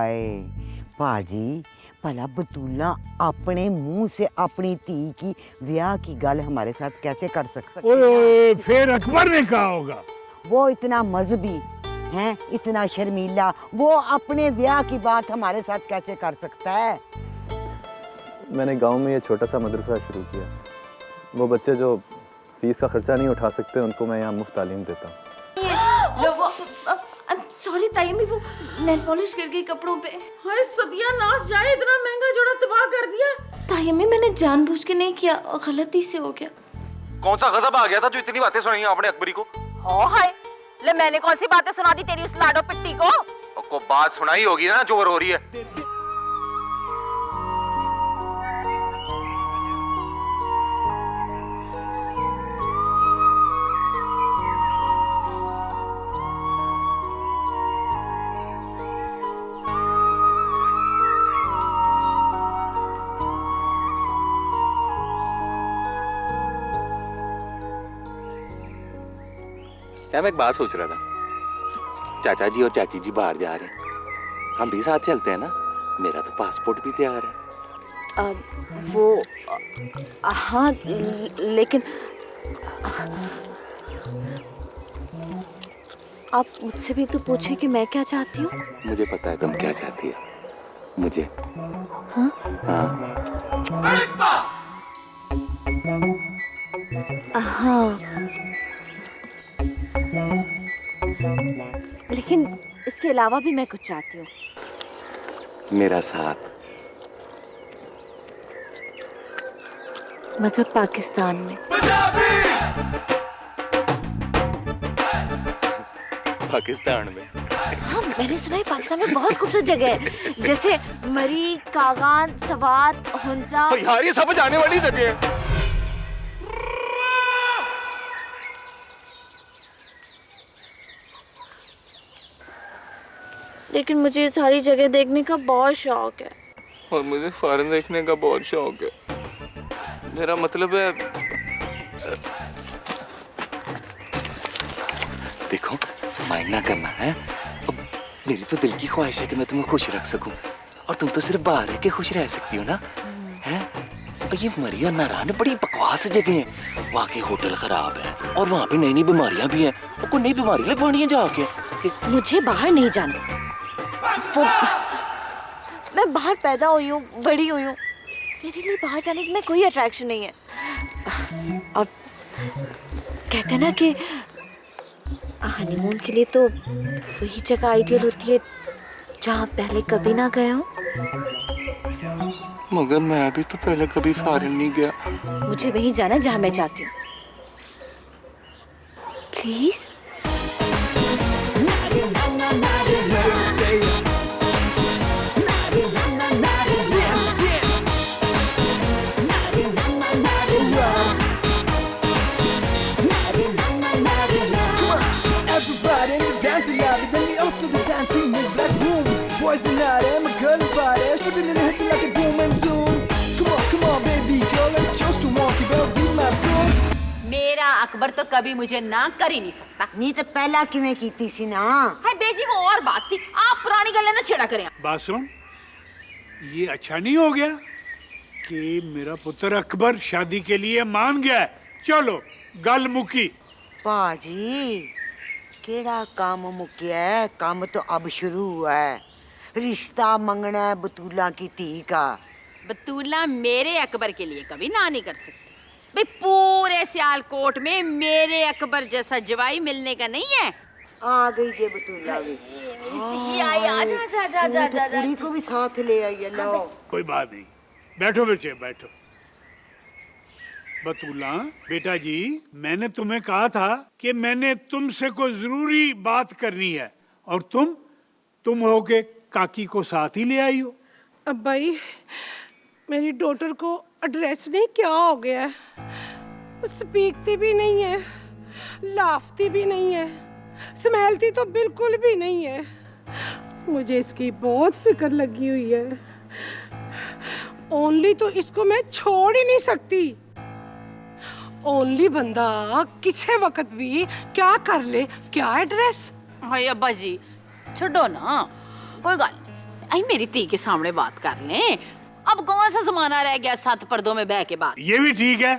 हाय पाजी, भला बतूला अपने मुंह से अपनी धी की ब्याह की गल हमारे साथ कैसे कर सकता? ओए, फिर अकबर ने कहा होगा। वो इतना मजहबी है, इतना शर्मीला, वो अपने ब्याह की बात हमारे साथ कैसे कर सकता है? मैंने गांव में ये छोटा सा मदरसा शुरू किया। वो बच्चे जो फीस का खर्चा नहीं उठा सकते, उनको मैं यहाँ मुफ्त तालीम देता हूँ। सॉरी तायमी, वो नेल पॉलिश गिर गई कपड़ों पे। हाय सदिया नाश जाए, इतना महंगा जोड़ा तबाह कर दिया। तायमी मैंने जानबूझ के नहीं किया, गलती से हो गया। कौन सा गजब आ गया था जो इतनी बातें सुनाई आपने अकबरी को? ओ हाय, ले मैंने कौन सी बातें सुना दी तेरी उस लाडो पिट्टी को? को बात सुनाई होगी ना जो रो रही है। क्या मैं एक बात सोच रहा था, चाचा जी और चाची जी बाहर जा रहे हैं, हम भी साथ चलते हैं ना? मेरा तो पासपोर्ट भी तैयार है। वो हाँ, लेकिन आप मुझसे भी तो पूछे कि मैं क्या चाहती हूँ। मुझे पता है तुम क्या चाहती है। मुझे हाँ? हाँ, लेकिन इसके अलावा भी मैं कुछ चाहती हूँ। मेरा साथ। मतलब पाकिस्तान में। पाकिस्तान में? हाँ, मैंने सुना है पाकिस्तान में बहुत खूबसूरत जगह है, जैसे मरी, कागान, सवात, हुंजा। यार ये सब जाने वाली जगह है। लेकिन मुझे ये सारी जगह देखने का बहुत शौक है। और मुझे फॉरेन देखने का बहुत शौक है। मेरा मतलब है, देखो माइंड ना करना है। मेरी तो दिल की ख्वाहिश है कि मैं तुम्हें खुश रख सकूं, और तुम तो सिर्फ बाहर रह के खुश रह सकती हो ना? हैं? और ये मरी और नारायण बड़ी बकवास जगह है। वहाँ के होटल खराब है और वहाँ पे नई नई बीमारियां भी हैं। और कोई नई बीमारी लगवानी है जाके। मुझे बाहर नहीं जाना। वो मैं बाहर पैदा हुई हूँ, बड़ी हुई हूँ, मेरे लिए बाहर जाने की मैं कोई अट्रैक्शन नहीं है। और कहते हैं ना कि हनीमून के लिए तो वही जगह आइडियल होती है जहाँ पहले कभी ना गए हो। मगर मैं भी तो पहले कभी फॉरेन नहीं गया। मुझे वहीं जाना जहाँ मैं चाहती हूँ। Please. Boys and out, I'm a girl body. Shooting in the head like a boom and zoom. Come on, baby girl, I just to walk you better be my girl. मेरा अकबर तो कभी मुझे ना कर ही नहीं सकता। नहीं तो पहला किवें कीती सी ना? हाय बेजी, वो और बात थी, आप पुरानी गल्ला ना छेड़ा करें। बात सुन, ये अच्छा नहीं हो गया कि मेरा पुत्र अकबर शादी के लिए मान गया है। चलो गल मुकी। पाजी, केड़ा काम मुक्या है? काम तो अब शुरू हुआ है। रिश्ता मंगना है बतूला की धी का। बतूला मेरे अकबर के लिए कभी ना नहीं कर सकती भाई। पूरे सियालकोट में मेरे अकबर जैसा जवाई मिलने का नहीं है। आ गई जे बतूला भी। कुड़ी को भी साथ ले आई है। लो कोई बात नहीं, बैठो बच्चे बैठो। बतूला बेटा जी, मैंने तुम्हें कहा था कि मैंने तुमसे कोई जरूरी बात करनी है, और तुम हो के काकी को साथ ही ले आई हो। अब भाई मेरी डॉटर को एड्रेस नहीं क्या हो गया है, स्पीकती भी नहीं है, लाफती भी नहीं है, स्मेलती तो बिल्कुल भी नहीं है। मुझे इसकी बहुत फिक्र लगी हुई है। ओनली तो इसको मैं छोड़ ही नहीं सकती। ओनली बंदा किसी वक्त भी क्या कर ले, क्या एड्रेस। हाय अब्बा जी छोड़ो ना, कोई गल आई मेरी ती के सामने बात कर लें। अब कौन सा जमाना रह गया 7 पर्दों में बह के बात। ये भी ठीक है।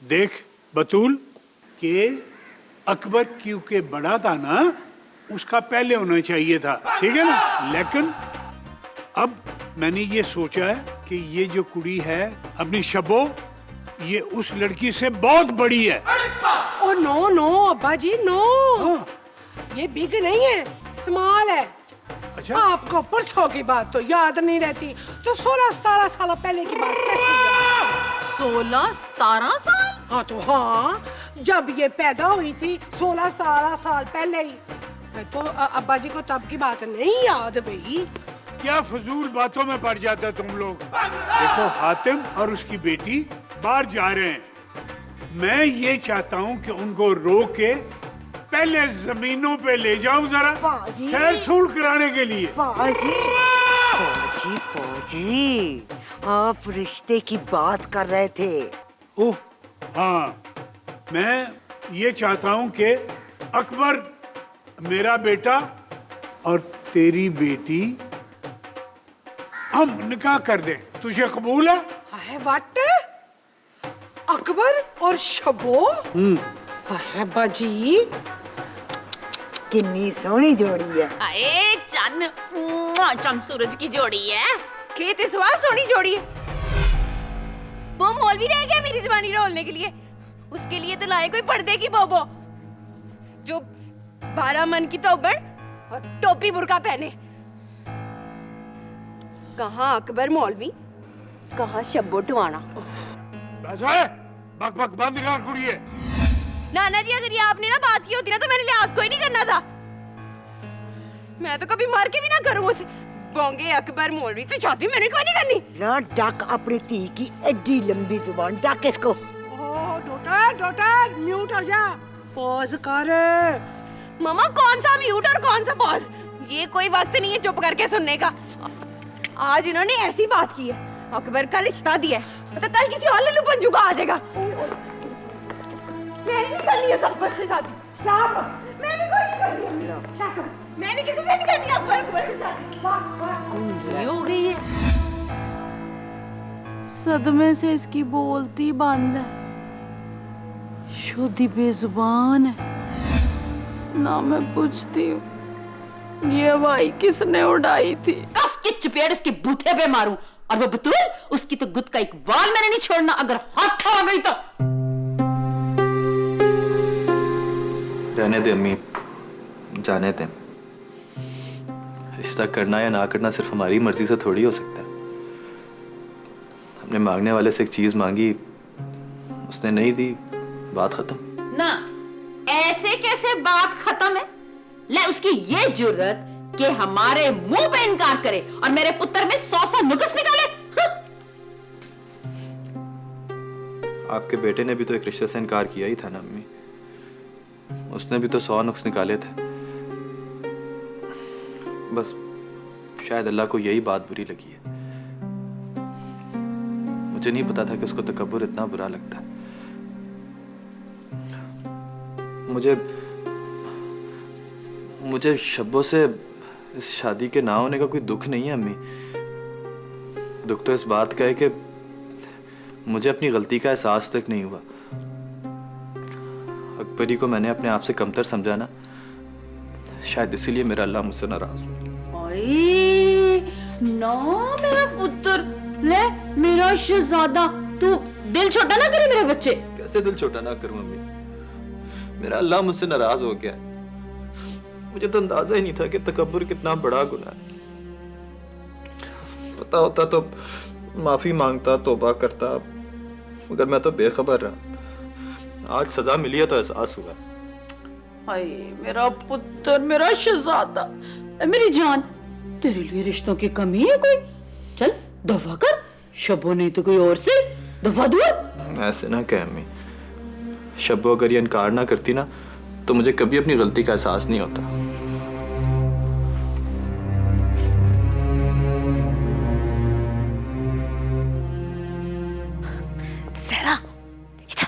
देख बतूल के अकबर क्योंकि बड़ा था ना, उसका पहले होना चाहिए था, ठीक है ना। लेकिन अब मैंने ये सोचा है कि ये जो कुड़ी है अपनी शबो, ये उस लड़की से बहुत बड़ी है। ओ नो नो अब्बा जी नो, ये बिग नहीं है, स्मॉल है। अच्छा, आपको परसों की बात तो याद नहीं रहती, तो 16-17 साल पहले की बात कैसे याद? 16-17 साल? हाँ तो हाँ, जब ये पैदा हुई थी 16-17 साल पहले ही। तो अब्बा जी को तब की बात नहीं याद भाई। क्या फजूल बातों में पड़ जाते हैं तुम लोग। देखो हातिम और उसकी बेटी बाहर जा रहे हैं, मैं ये चाहता हूँ कि उनको रोक के पहले जमीनों पे ले जाऊं जरा सैर सूर कराने के लिए। पाजी, पाजी, पाजी, आप रिश्ते की बात कर रहे थे। ओह हाँ, मैं ये चाहता हूँ कि अकबर मेरा बेटा और तेरी बेटी हम निकाह कर दें, तुझे कबूल है? है वट अकबर और शबो? है बाजी, कितनी सोहनी जोड़ी है। अरे चन सूरज की जोड़ी है। खेत सवार सोनी जोड़ी है। वो मौलवी रह गया मेरी जवानी रोलने के लिए, उसके लिए तो लाए कोई पर्दे की बोबो जो 12 मन की तोबड़ और टोपी बुर्का पहने। कहाँ अकबर मौलवी, कहाँ शब्बो टुआना। बस है, बक बक बंद कर कुड़िए। नाना जी, अगर ये आपने ना बात की होती ना तो मैंने लिहाज कोई नहीं करना था। मैं तो कभी मार के भी ना करूं उसे। बोंगे अकबर मौलवी से शादी मैंने कोई नहीं करनी। ना डक अपनी धी की एडी लंबी जुबान, डक इसको। ओ डॉटर डॉटर म्यूट हो जा, पॉज कर। मामा कौन सा म्यूट और कौन सा पॉज, ये कोई वक्त नहीं है चुप करके सुनने का। आज इन्होंने ऐसी बात की है, अकबर का रिश्ता दिया है, तो कल किसी और लल्लू पंजू का आ जाएगा। मैंने नहीं करनी है सब से शादी। मैंने कोई नहीं करनी है, मैंने किसी से नहीं करनी अकबर से शादी। ये हो गई है, सदमे से इसकी बोलती बंद है, शुद्धि बेजुबान है। ना मैं पूछती हूँ ये हवाई किसने उड़ाई थी। कस के चपेट इसके बूथे पे मारूं, और वो बतूल, उसकी तो गुद का एक बाल मैंने नहीं छोड़ना, अगर हाथ आ गई तो। रहने दे अम्मी, जाने दे। रिश्ता करना या ना करना सिर्फ हमारी मर्जी से थोड़ी हो सकता है। हमने मांगने वाले से एक चीज मांगी, उसने नहीं दी, बात खत्म। ना ऐसे कैसे बात खत्म है? ले उसकी ये जुर्रत कि हमारे मुंह पे इनकार करे और मेरे पुत्र में 100 नुक्स निकाले। आपके बेटे ने भी तो एक रिश्ते से इनकार किया ही था ना अम्मी, उसने भी तो 100 नुक्स निकाले थे। बस शायद अल्लाह को यही बात बुरी लगी है। मुझे नहीं पता था कि उसको तकब्बुर इतना बुरा लगता है। मुझे शब्बों से इस शादी के ना होने का कोई दुख नहीं है अम्मी। दुख तो इस बात का है कि मुझे अपनी गलती का एहसास तक नहीं हुआ। अकबरी को मैंने अपने आप से कमतर समझा ना, शायद इसीलिए मेरा अल्लाह मुझसे नाराज हुआ। ना मेरा पुत्र, ले मेरा शहजादा, तू दिल छोटा ना करे मेरे बच्चे। कैसे दिल छोटा ना करूं अम्मी, मेरा अल्लाह मुझसे नाराज हो गया। मुझे तो अंदाजा ही नहीं था कि तकब्बुर कितना बड़ा गुनाह है। पता होता तो माफी मांगता, तौबा करता, मगर मैं तो बेखबर रहा। आज सजा मिली है तो एहसास हुआ। हाय मेरा पुत्र, मेरा शहजादा, मेरी जान, तेरे लिए रिश्तों की कमी है कोई? चल दफा कर, शब्बो नहीं तो कोई और से दफा दूर। ऐसे ना कह अम्मी, शब्बो अगर ये इनकार ना करती ना तो मुझे कभी अपनी गलती का एहसास नहीं होता। सहरा, इधर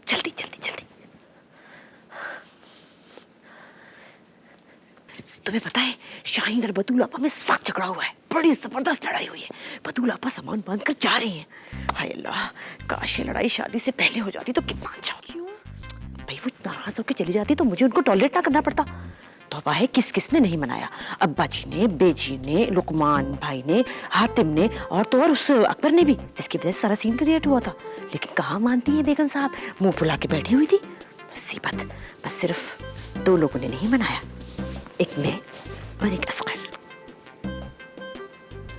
जल्दी जल्दी जल्दी। तुम्हें पता है शाहीन और बतूल आपा में सख्त झगड़ा हुआ है, बड़ी जबरदस्त लड़ाई हुई है। बतूल आपा सामान बांध कर जा रही हैं। हाय अल्लाह, काश ये लड़ाई शादी से पहले हो जाती तो कितना अच्छा होता। भाई वो नाराज होकर चली जाती तो मुझे उनको टॉलरेट ना करना पड़ता। तौबा है, किस किसने नहीं मनाया, अब्बा जी ने, बेजी ने, लुकमान भाई ने, हातिम ने और तो और उस अकबर ने भी, जिसकी वजह से सारा सीन क्रिएट हुआ था। लेकिन कहाँ मानती है बेगम साहब, मुंह फुला के बैठी हुई थी। मुसीबत, बस सिर्फ 2 लोगों ने नहीं मनाया, एक मैं और एक असगर।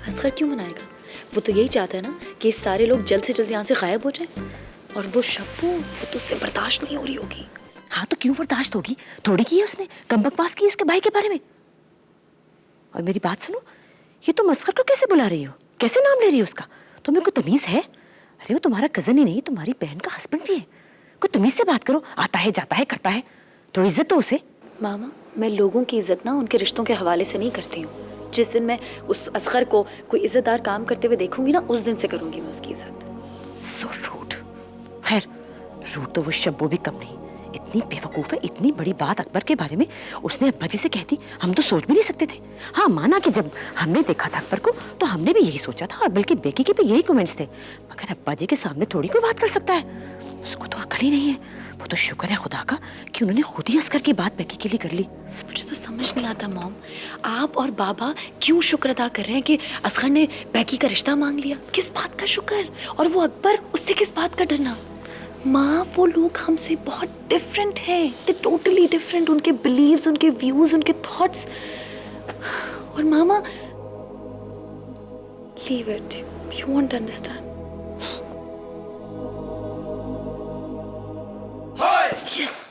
असगर क्यों मनाएगा? वो तो यही चाहता है ना कि सारे लोग जल्द से जल्द यहाँ से गायब हो जाएं। और वो शब्बू, वो तो उससे बर्दाश्त नहीं हो रही होगी। हाँ तो क्यों बर्दाश्त होगी, थोड़ी की है उसने, कमबख्त बात की उसके भाई के बारे में। और मेरी बात सुनो, ये तुम असगर को कैसे बुला रही हो, कैसे नाम ले रही हो उसका? तुम्हें कोई तमीज है? अरे वो तुम्हारा कजन ही नहीं, तुम्हारी बहन का हस्बैंड भी है। कोई तमीज से बात करो, आता है जाता है करता है, थोड़ी इज्जत तो उसे। मामा, मैं लोगों की इज्जत ना उनके रिश्तों के हवाले से नहीं करती हूँ। जिस दिन मैं उस असगर को कोई इज्जतदार काम करते हुए देखूंगी ना, उस दिन से करूंगी मैं उसकी इज्जत। So rude. खैर, रूड तो वो शब्बो भी कम नहीं, इतनी बेवकूफ है, इतनी बड़ी बात अकबर के बारे में उसने अब्बा जी से कहती, हम तो सोच भी नहीं सकते थे। हाँ माना कि जब हमने देखा था अकबर को तो हमने भी यही सोचा था, बल्कि बेकी के भी यही कमेंट्स थे, मगर अब्बा जी के सामने थोड़ी कोई बात कर सकता है, उसको तो अकल ही नहीं है। वो तो शुक्र है खुदा का कि उन्होंने खुद ही असगर की बात बेकी के लिए कर ली। मुझे तो समझ नहीं आता मॉम, आप और बाबा क्यों शुक्र अदा कर रहे हैं कि असगर ने बेकी का रिश्ता मांग लिया? किस बात का शुक्र? और वो अकबर, उससे किस बात का डरना? माँ, वो लोग हमसे बहुत डिफरेंट हैं, दे टोटली डिफरेंट, उनके बिलीव्स, उनके व्यूज, उनके थॉट्स। और मामा, leave it, you won't understand. Yes.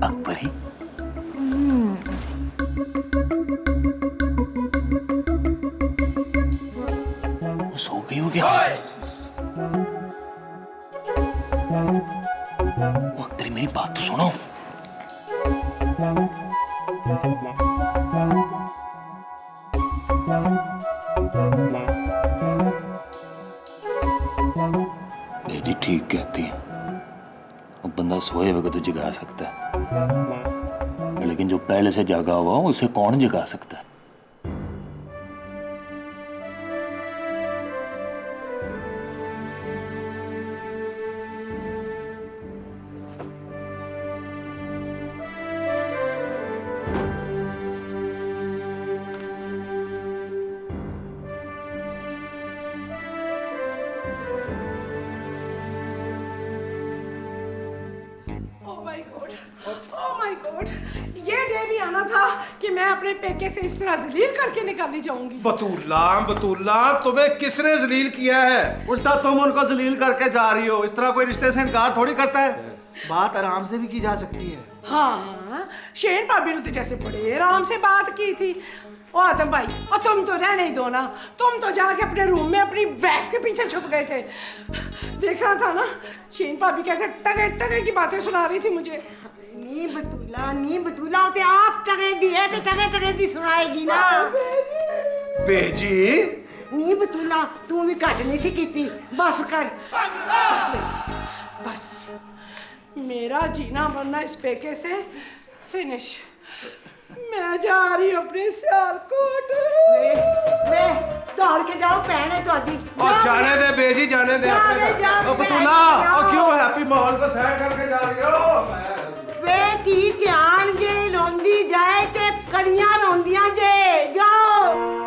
Akbar है? वो सो गई हो क्या? वो अकबर, मेरी बात तो सुनो। बेटी ठीक कहती है, वो बंदा सोए वक्त तो जगा सकता है, लेकिन जो पहले से जागा हुआ उसे कौन जगा सकता है? ओह माय गॉड, ये डे भी आना था कि मैं अपने पेके से इस तरह जलील करके निकाली जाऊंगी। बतूला, तुम्हें किसने जलील किया है? उल्टा तुम उनको जलील करके जा रही हो। इस तरह कोई रिश्ते से इनकार थोड़ी करता है, बात आराम से भी की जा सकती है। हाँ, शेन भाभी ने तो जैसे बड़े आराम से बात की थी। ओ आदम भाई, और तुम तो रहने ही दो ना, तुम तो जाके अपने रूम में अपनी वाइफ के पीछे छुप गए थे। देख रहा था ना शेन भाभी कैसे टगे टगे की बातें सुना रही थी मुझे। नी बतूला ते आप टगे दी है, ते टगे दी सुनाएगी ना। बेजी, नी बतूला, तू भी घट नहीं सी कीती, बस कर। बस मेरा जीना मरना इस पेके से फिनिश। मैं जा रही हूँ अपने सियालकोट। वे दौड़ के जाओ, भैन है ਤੁਹਾਡੀ। और जाने दे बेजी, जाने दे अपने घर। ओ बतूला, और क्यों हैप्पी माहौल को सैर करके जा रही हो? वे धी ध्यान जे रोंदी जाए ते कड़ियां रोंदियां जे, जाओ।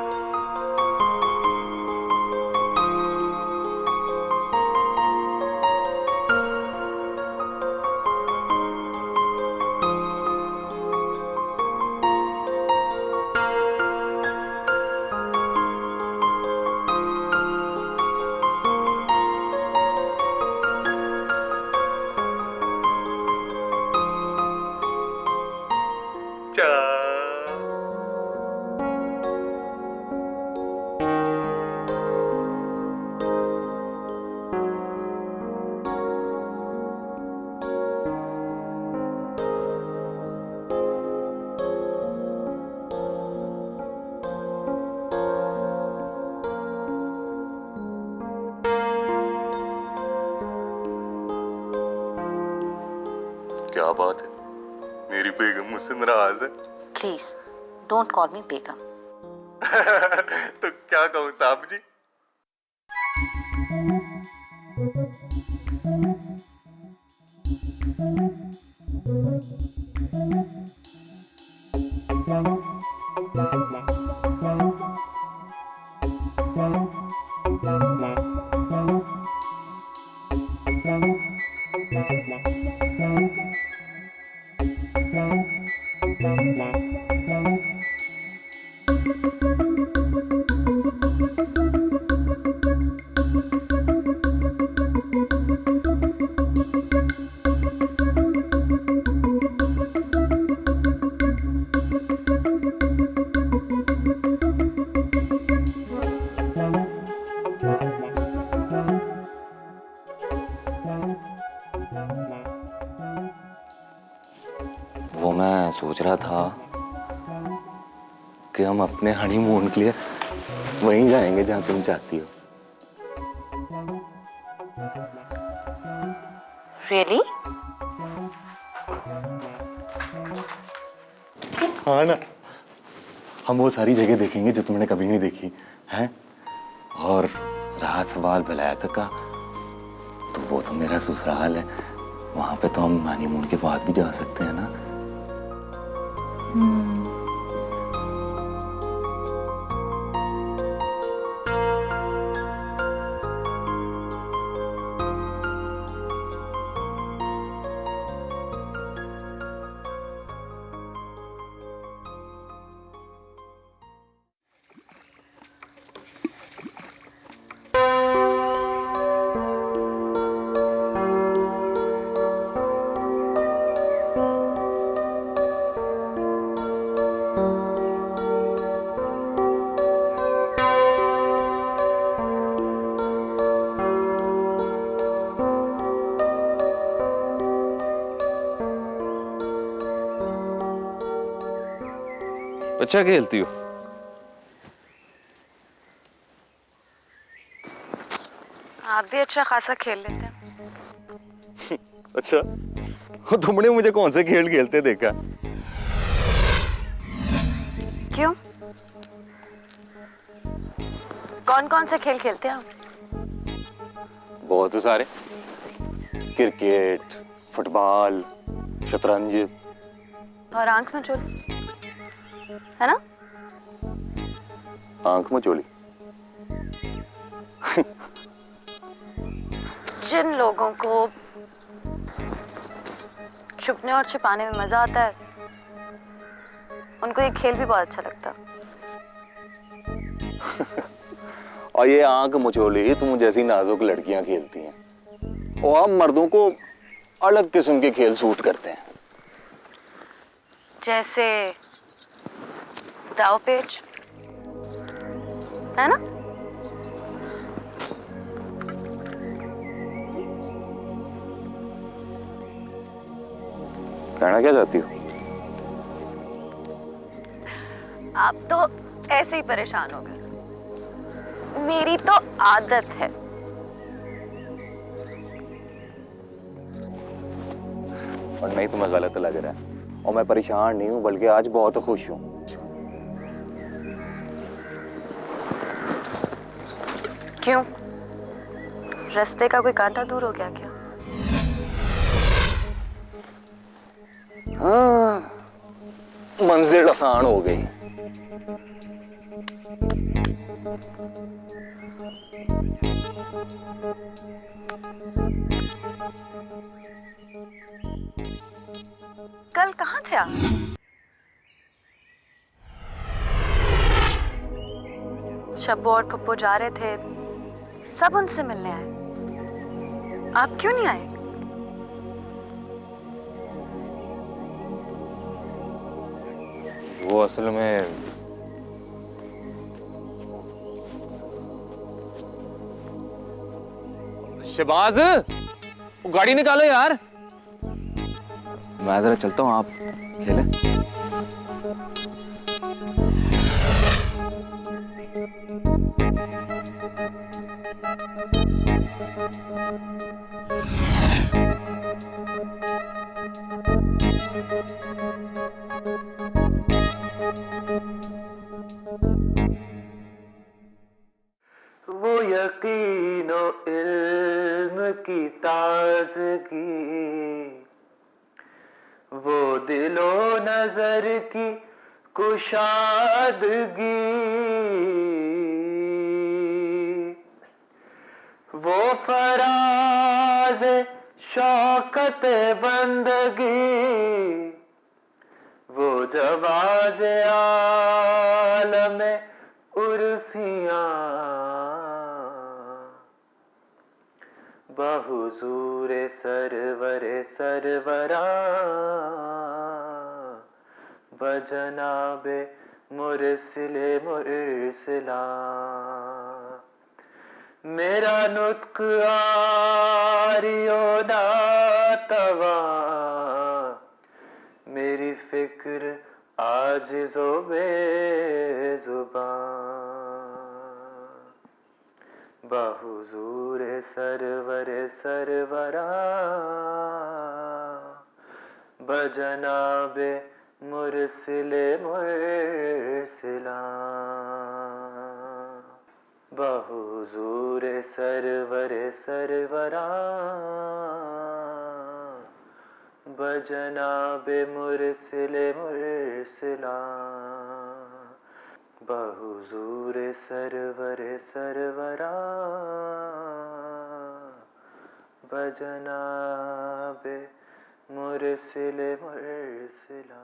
बात है? मेरी बेगम मुझसे नाराज है। प्लीज डोंट कॉल मी बेगम। तो क्या कहूँ साहब जी? वो मैं सोच रहा था कि हम अपने हनीमून के लिए वहीं जाएंगे जहां तुम चाहती हो। रियली? हाँ ना, हम वो सारी जगह देखेंगे जो तुमने कभी नहीं देखी हैं। और रहा सवाल विलायत का, तो वो तो मेरा ससुराल है, वहां पे तो हम हनीमून के बाद भी जा सकते हैं ना। अच्छा खेलती हो? आप भी अच्छा खासा खेल लेते हैं। अच्छा, तुमने मुझे कौन से खेल खेलते देखा? क्यों? कौन कौन से खेल खेलते हैं आप? बहुत सारे, क्रिकेट, फुटबॉल, शतरंज और आंख मचोली, है ना? आंख मचोली। जिन लोगों को छुपने और छिपाने में मजा आता है, उनको ये खेल भी बहुत अच्छा लगता है। और ये आंख मचोली तुम जैसी नाजुक लड़कियां खेलती हैं, और हम मर्दों को अलग किस्म के खेल सूट करते हैं। जैसे दाव पेच, है ना? कहना क्या चाहती हो? आप तो ऐसे ही परेशान हो गए। मेरी तो आदत है। और नहीं, तुम्हें गलत लग रहा है, और मैं परेशान नहीं हूं, बल्कि आज बहुत खुश हूं। क्यों? रास्ते का कोई कांटा दूर हो गया क्या? हाँ, मंजिल आसान हो गई। कल कहाँ थे आप? शब्बू और पप्पू जा रहे थे, सब उनसे मिलने आए। आप क्यों नहीं आए? वो असल में शहबाज, वो गाड़ी निकालो यार। मैं जरा चलता हूँ, आप खेलें। यकीनो इल्म की ताजगी, वो दिलो नजर की कुशादगी, वो फराज शौकत बंदगी, वो जवाज आलम उर्सियां, बहुजूर सरवर सरवरा, बजनाबे मुरसिले मुरसिला, मेरा नुत्क आरियो नातवा, मेरी फिक्र आजिज़ो बेज़ुबान, बहुजूर सरवर सरवरा, बजनाबे मुरसिले मुरसिला, बहुजूर सरवर सरवरा, बजनाबे मुरसिले मुरसिला, बहुजूर सरवर सरवरा, बजनाबे मुरसिले मुरसिला।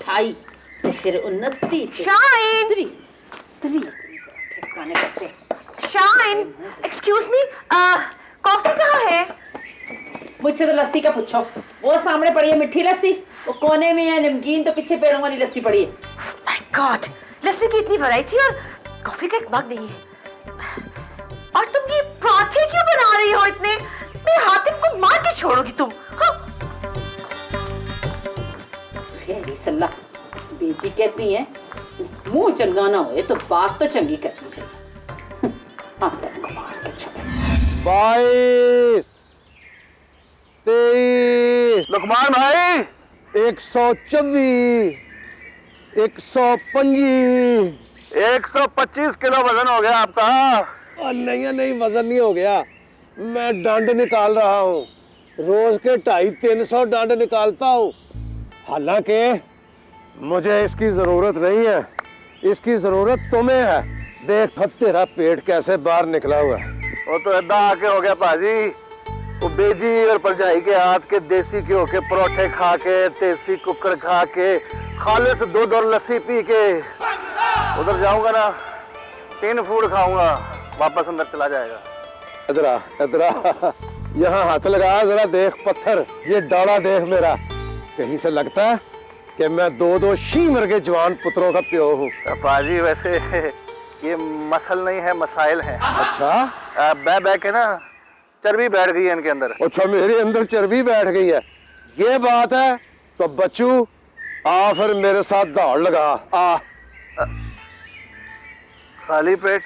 आई तो फिर 29 शाइन ठिकाने करते। शाइन, एक्सक्यूज मी, कॉफी कहाँ है? मुझसे तो लस्सी का पूछो, वो सामने पड़ी है मिठी लस्सी, वो कोने में है नमकीन, तो पीछे पेड़ों वाली लस्सी पड़ी है। माय गॉड, लस्सी की इतनी वैरायटी और कॉफी का एक मग नहीं है। और तुम ये पराठे क्यों बना रही हो इतने? मेरे हाथ को मार के छोड़ोगी तुम। हाँ? सल्ला बेजी कहती है, मुंह चंगा ना होए तो बात तो चंगी करनी चाहिए। हाँ, मार के छोड़े। 22, 23, लुकमान भाई 124, 125, 125 किलो वजन हो गया आपका। नहीं वजन नहीं हो गया, मैं डंड निकाल रहा हूँ। रोज के 250-300 डंड निकालता हूँ। हालांकि मुझे इसकी जरूरत नहीं है, इसकी जरूरत तुम्हें है। देख अब तेरा पेट कैसे बाहर निकला हुआ है। वो तो ऐदा आके हो गया पाजी, वो बेजी और परजाई के हाथ के देसी घ्यो के परोठे खा के, देसी कुकर खा के, खालिस दूध और लस्सी पी के उधर जाऊंगा ना, 3 फूड खाऊंगा, वापस अंदर चला जाएगा। इधर यहाँ हाथ लगा जरा, देख पत्थर, ये डाला देख मेरा, कहीं से लगता है कि मैं 2 शी मर के जवान पुत्रों का प्यो हूँ। पाजी वैसे ये मसल नहीं है, मसाइल है। अच्छा, बह के ना चर्बी बैठ गई है इनके अंदर। अच्छा, मेरे अंदर चर्बी बैठ गई है, ये बात है? तो बच्चू आ फिर मेरे साथ दौड़ लगा, आ। खाली पेट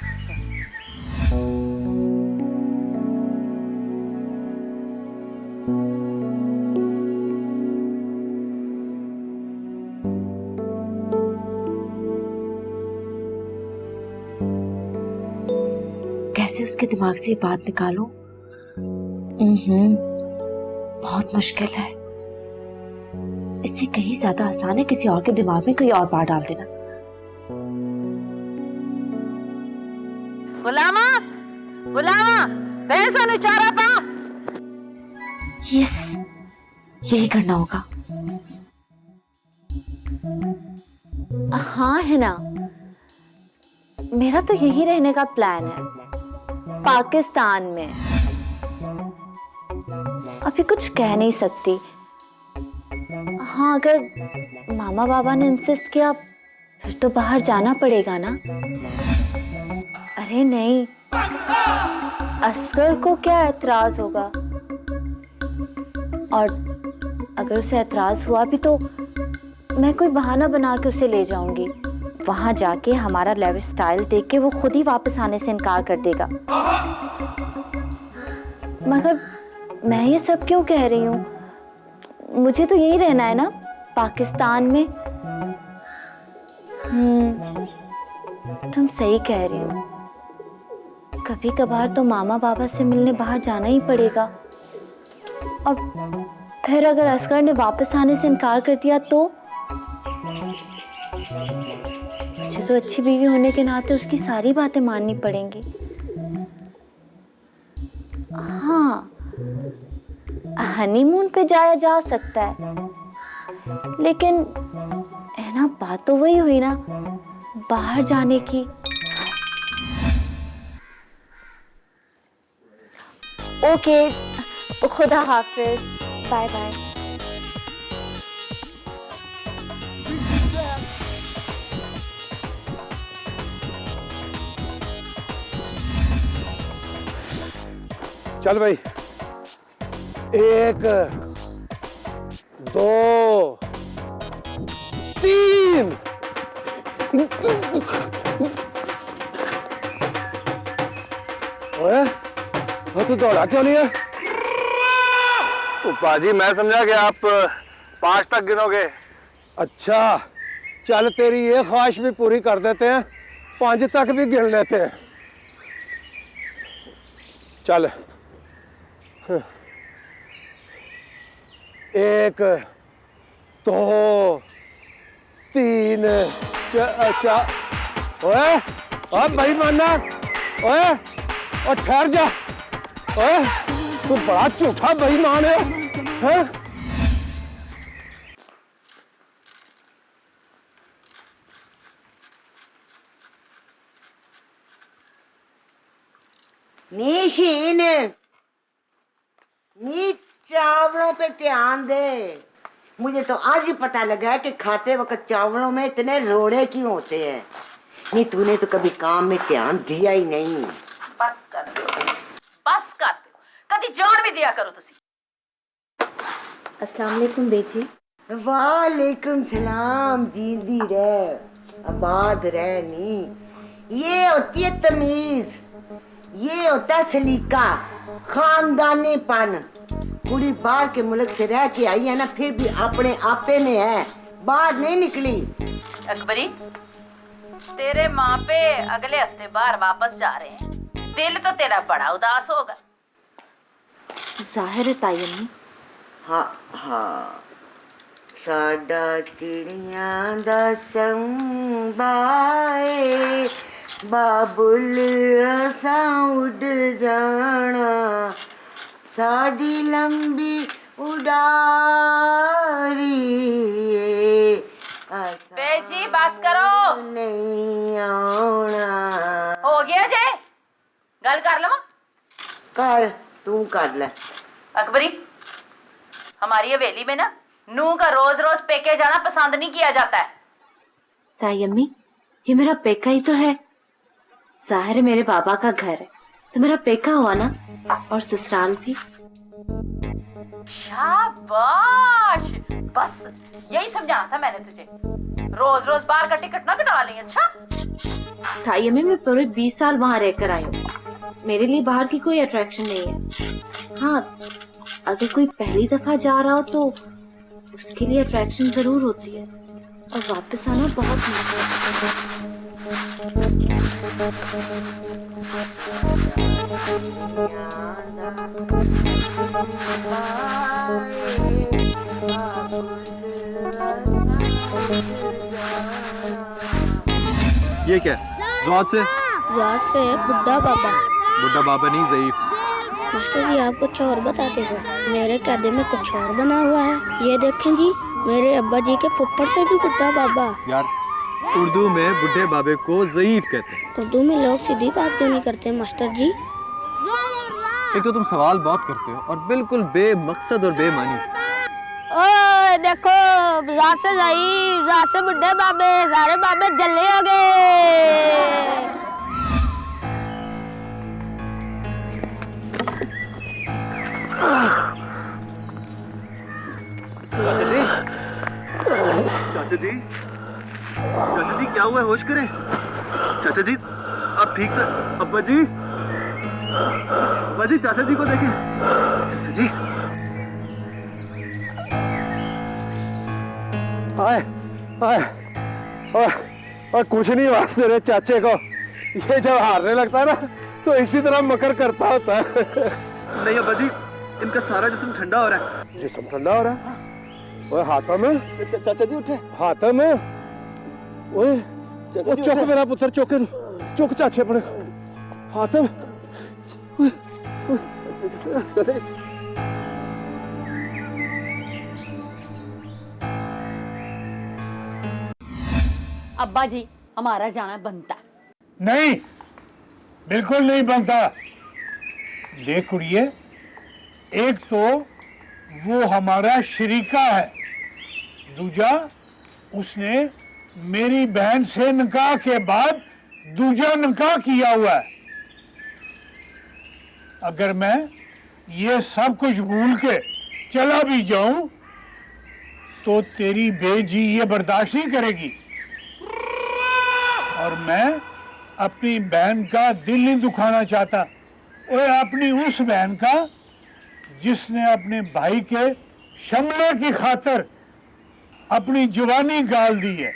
कैसे उसके दिमाग से ये बात निकालूं? बहुत मुश्किल है। इससे कहीं ज्यादा आसान है किसी और के दिमाग में कोई और बात डाल देना। गुलामा, गुलामा, भैंसा ने चारा पा। यस, यही करना होगा। हाँ है ना, मेरा तो यही रहने का प्लान है, पाकिस्तान में। अभी कुछ कह नहीं सकती। हाँ, अगर मामा बाबा ने इंसिस्ट किया फिर तो बाहर जाना पड़ेगा ना। अरे नहीं, असगर को क्या एतराज होगा, और अगर उसे एतराज हुआ भी तो मैं कोई बहाना बना के उसे ले जाऊंगी। वहां जाके हमारा लेविश स्टाइल देख के वो खुद ही वापस आने से इनकार कर देगा। मगर मैं ये सब क्यों कह रही हूँ, मुझे तो यही रहना है ना पाकिस्तान में। तुम सही कह रही हो, कभी कभार तो मामा बाबा से मिलने बाहर जाना ही पड़ेगा। और फिर अगर असगर ने वापस आने से इनकार कर दिया तो मुझे तो अच्छी बीवी होने के नाते उसकी सारी बातें माननी पड़ेंगी। हाँ, हनीमून पे जाया जा सकता है, लेकिन है ना, बात तो वही हुई ना बाहर जाने की। ओके, खुदा हाफिज, बाय बाय। चल भाई, 1 2 3। ओए, तू दौड़ा क्यों नहीं है? तो पाजी मैं समझा कि आप 5 तक गिनोगे। अच्छा, चल तेरी ये ख्वाहिश भी पूरी कर देते हैं, 5 तक भी गिन लेते हैं। चल, 1 2 3 4। ओए, अब भाई मानना, ओए, और ठहर जा। ओए, तू बड़ा झूठा बेईमान है। नीशीन, नी चावलों पे ध्यान दे। मुझे तो आज ही पता लगा है कि खाते वक्त चावलों में इतने रोड़े क्यों होते हैं। नहीं, तूने तो कभी काम में ध्यान दिया ही नहीं। बस कर दो, बस कर दो, कभी जान भी दिया करो तुसी। अस्सलाम वालेकुम बेजी। वालेकुम सलाम, जींदी रह, आबाद रह। नी ये होती है तमीज, ये होता है सलीका, खानदानीपन। कुड़ी बाहर के मुल्क से रह के आई है ना, फिर भी अपने आपे में है, बाहर नहीं निकली। अकबरी, तेरे माँ पे अगले हफ्ते बाहर वापस जा रहे हैं, दिल तो तेरा बड़ा उदास होगा। जाहिर है ताई अम्मी। हाँ हाँ, साडा चिड़ियां दा चंबा ए, बाबुल असां उड़ जाना, साडी लंबी उडारी ए, बेजी बस करो, नहीं आना। हो गया जे, गल कर लवा। कर, तू कर ले। अकबरी, हमारी हवेली में ना नूह का रोज रोज पेके जाना पसंद नहीं किया जाता है। ताई अम्मी, ये मेरा पेका ही तो है। जाहिर है मेरे बाबा का घर है तो मेरा पेका हुआ ना, और ससुराल भी। शाबाश, बस यही समझाना था मैंने तुझे। रोज रोज बाहर का टिकट ना कटा लें। अच्छा ताई अम्मी, मैं पूरे 20 साल वहां रहकर आई हूँ, मेरे लिए बाहर की कोई अट्रैक्शन नहीं है। हाँ, अगर कोई पहली दफा जा रहा हो तो उसके लिए अट्रैक्शन जरूर होती है, और वापस आना बहुत मुश्किल ये क्या? ज़ौत से बुड्ढा बाबा। बुड्ढा बाबा नहीं, ज़ईफ। मास्टर जी आप कुछ और बताते हो, मेरे कायदे में कुछ और बना हुआ है। ये देखें जी, मेरे अब्बा जी के फुफ्फड़ से भी बुढ़ा बाबा। यार उर्दू में बुढ़े बाबे को ज़ईफ कहते हैं। उर्दू में लोग सीधी बात क्यों नहीं करते मास्टर जी? एक तो तुम सवाल बहुत करते हो और बिल्कुल बेमकसद और बेमानी। ओ देखो, रात से बुढ़े बाबे, सारे बाबे जल्ले हो गए। चाचा जी क्या हुआ है? होश करें चाचा जी, आप ठीक है? अब्बा जी चाचा जी को देखें। चाचा जी आए आए और कुछ नहीं हुआ तेरे चाचे को। ये जब हारने लगता है ना तो इसी तरह मकर करता होता है। नहीं अब्बा जी, इनका सारा जिस्म ठंडा हो रहा है। जिस्म ठंडा हो रहा है? ओए हाथों में चाचा जी उठे। हाथों में ओए चुक मेरा पुत्र, चुक चाचे पड़े हाथों में। चाचा जी अब्बा जी हमारा जाना बनता। नहीं, बिल्कुल नहीं बनता। देख कुड़िए, एक तो वो हमारा शरीका है, दूजा उसने मेरी बहन से निकाह के बाद दूजा निकाह किया हुआ है। अगर मैं ये सब कुछ भूल के चला भी जाऊं तो तेरी बेजी ये बर्दाश्त नहीं करेगी, और मैं अपनी बहन का दिल नहीं दुखाना चाहता। और अपनी उस बहन का जिसने अपने भाई के शमले की खातिर अपनी जवानी गाल दी है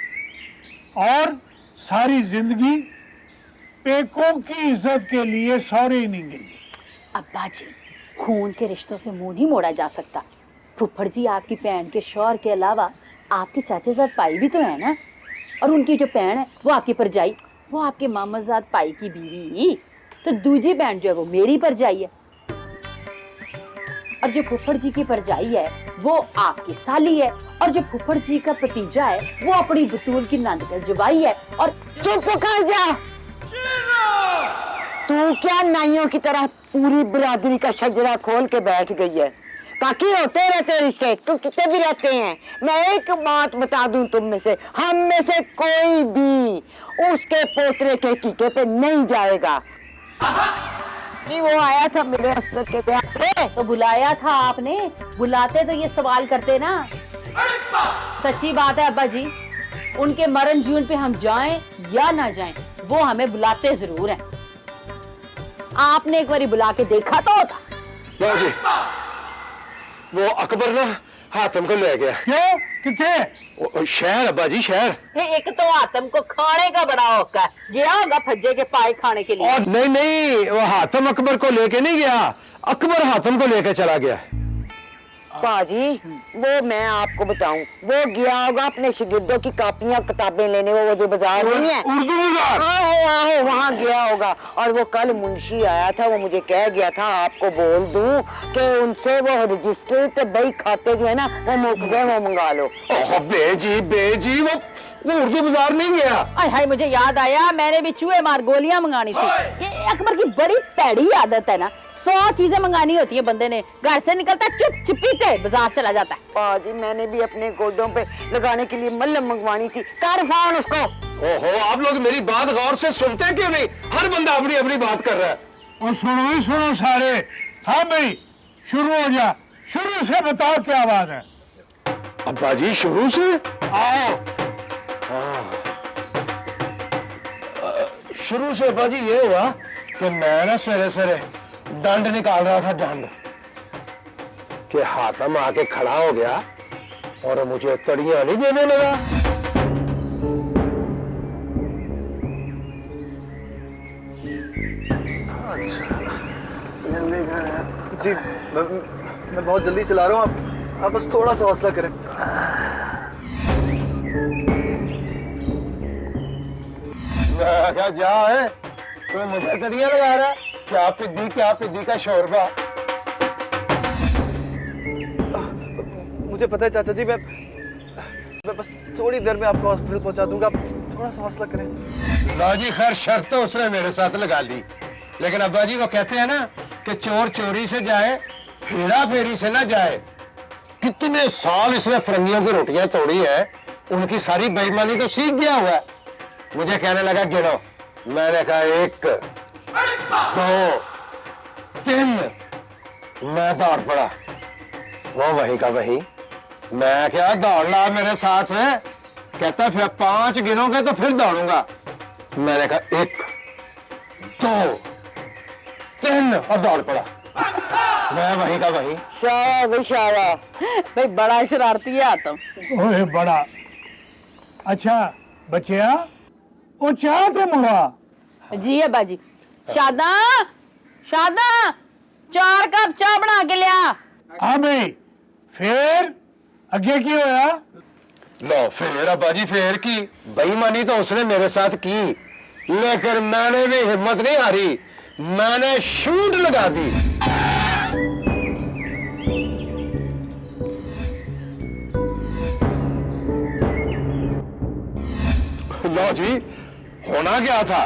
और सारी जिंदगी पेकों की इज्जत के लिए सौरे नहीं गई। अब्बा जी खून के रिश्तों से मुंह नहीं मोड़ा जा सकता। फुफ्फड़ जी आपकी बहन के शौहर के अलावा आपके चाचे साथ पाई भी तो है ना, और उनकी जो बहन है वो आपकी परजाई, वो आपके मामाजाद पाई की बीवी। तो दूजी बहन जो है वो मेरी परजाई है, और जो फुफ्फड़ जी की परजाई है वो आपकी साली है, और जो फुफ्फड़ जी का भतीजा है वो अपनी बतूल की नंद का जवाई है। और चुप कर जा। तू क्या नाइयों की तरह पूरी बिरादरी का शजरा खोल के बैठ गई है? काकी होते रहते रिश्ते, तुम कितने भी रहते हैं। मैं एक बात बता दूं तुम में से, हम में से कोई भी उसके पोतरे के टीके पे नहीं जाएगा। नहीं, वो आया था मेरे अस्तर के ब्याह पे। तो बुलाया था आपने, बुलाते तो ये सवाल करते ना। सच्ची बात है अब्बा जी, उनके मरण जीवन पे हम जाएं या ना जाएं, वो हमें बुलाते जरूर हैं। आपने एक बारी बुला के देखा तो होता। जी, वो अकबर ना हातिम को ले गया। क्यों? किथे? शहर अब्बा जी, शहर। एक तो हातिम को खाने का बड़ा औका है, गया होगा फज्जे के पाए खाने के लिए। और नहीं, वो हातिम अकबर को लेके नहीं गया, अकबर हातिम को लेके चला गया। पाजी, वो मैं आपको बताऊं, वो गया होगा अपने शागिर्दों की कापियां किताबें लेने, वो जो बाजार नहीं है, उर्दू बाजार। आहो, वहाँ गया होगा। और वो कल मुंशी आया था, वो मुझे कह गया था आपको बोल दूं कि उनसे वो रजिस्टर्ड बही खाते जो है ना वो मुक गए, वो मंगा लो। बेजी वो उर्दू बाजार नहीं गया। हाय मुझे याद आया, मैंने भी चूहे मार गोलियां मंगानी थी। ये अकबर की बड़ी पैड़ी आदत है ना, 100 चीजें मंगानी होती है बंदे ने, घर से निकलता चुप चुपीते बाजार चला जाता है। पाजी, मैंने भी अपने गोडों पे लगाने के लिए मल्लम मंगवानी थी, कर फोन उसको। ओहो, आप लोग मेरी बात गौर से सुनते क्यों नहीं? हर बंदा अपनी अपनी बात कर रहा है। और सुनो ही सुनो सारे। हाँ भाई, शुरू हो जा, शुरू से बताओ क्या बात है। अब्बा जी शुरू से? आओ। शुरू से अब्बा जी ये हुआ कि मैं ना सवेरे सवेरे डंड निकाल रहा था, डंड के हातिम आके खड़ा हो गया और मुझे तड़ियां नहीं देने लगा। जल्दी कर जी, मैं बहुत जल्दी चला रहा हूँ, आप बस थोड़ा सा हौसला करें। क्या जा है तो मुझे तड़ियां लगा रहा है? क्या पिद्दी का शोरबा। मुझे पता है चाचा जी, मैं बस थोड़ी देर में आपको हॉस्पिटल पहुंचा दूंगा, आप थोड़ा सा हौसला करें। लो जी, खैर शर्त तो उसने मेरे साथ लगा दी, लेकिन अब्बा जी वो कहते हैं ना कि चोर चोरी से जाए, हेरा फेरी से ना जाए। कितने साल इसने फरंगियों की रोटियां तोड़ी है, उनकी सारी बेईमानी तो सीख गया हुआ है। मुझे कहने लगा गिनो, मैंने कहा 1 2 3, मैं दौड़ पड़ा। वो वही का वही, मैं क्या दौड़ ला मेरे साथ है, कहता फिर 5 गिनोगे तो फिर दौड़ूंगा। मैंने कहा 1 2 3 और दौड़ पड़ा। मैं वही का वही। शाबाश भाई शाबाश भाई, बड़ा शरारती है आतम। ओए बड़ा अच्छा बच्चिया, वो चाह थे मुड़ा जी है बाजी। शादा शादा 4 कप चाह बना के लिया। हाँ भाई, फिर अगे की होया? लो फिर अब्बा जी, फिर की बेईमानी तो उसने मेरे साथ की, लेकिन मैंने भी हिम्मत नहीं हारी, मैंने शूट लगा दी। लो जी, होना क्या था,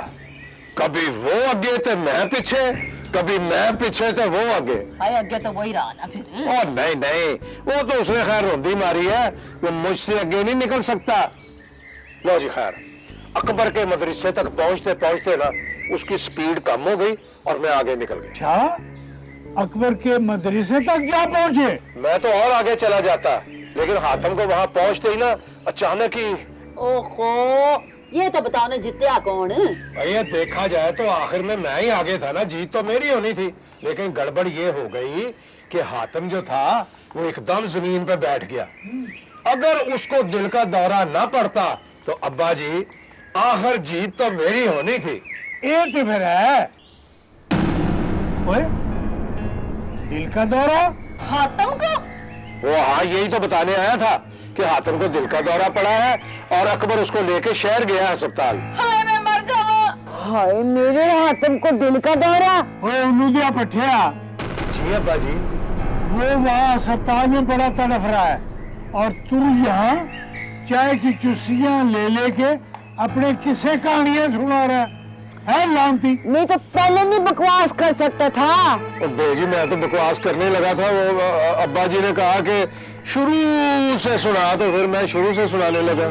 कभी वो आगे तो मैं पीछे, कभी मैं पीछे तो वो आगे। आगे तो वही रहा ना फिर। ओ नहीं नहीं, वो तो उसने खैर रोंदी मारी है, वो मुझसे आगे नहीं निकल सकता। लो जी, खैर अकबर के मदरसे तक पहुंचते पहुंचते ना उसकी स्पीड कम हो गई और मैं आगे निकल गया। अच्छा, अकबर के मदरसे तक जा पहुंचे? मैं तो और आगे चला जाता, लेकिन हातिम को वहां पहुंचते ही ना अचानक ही। ओहो, ये तो बताओ ना जित्या कौन? भैया देखा जाए तो आखिर में मैं ही आगे था ना, जीत तो मेरी होनी थी, लेकिन गड़बड़ ये हो गई कि हातिम जो था वो एकदम जमीन पे बैठ गया। अगर उसको दिल का दौरा ना पड़ता तो अब्बा जी आखिर जीत तो मेरी होनी थी। ये तो फिर है। ओए, दिल का दौरा हातिम को? वो हाँ, यही तो बताने आया था कि हातिम को दिल का दौरा पड़ा है और अकबर उसको लेके शहर गया है अस्पताल। हाय मैं मर जाऊं। हाय मेरे हातिम को दिल का दौरा। ओए उन्नू दिया पठिया। जी अब्बा जी। वो वहाँ अस्पताल में बड़ा तड़फ रहा है और तू यहाँ चाय की चुस्कियाँ ले लेके अपने किस्से कहानियां सुना रहा है लानती। नहीं तो पहले नहीं बकवास कर सकता था। जी मैं तो बकवास करने लगा था, वो अब्बा जी ने कहा कि शुरू से सुना, तो फिर मैं शुरू से सुनाने लगा।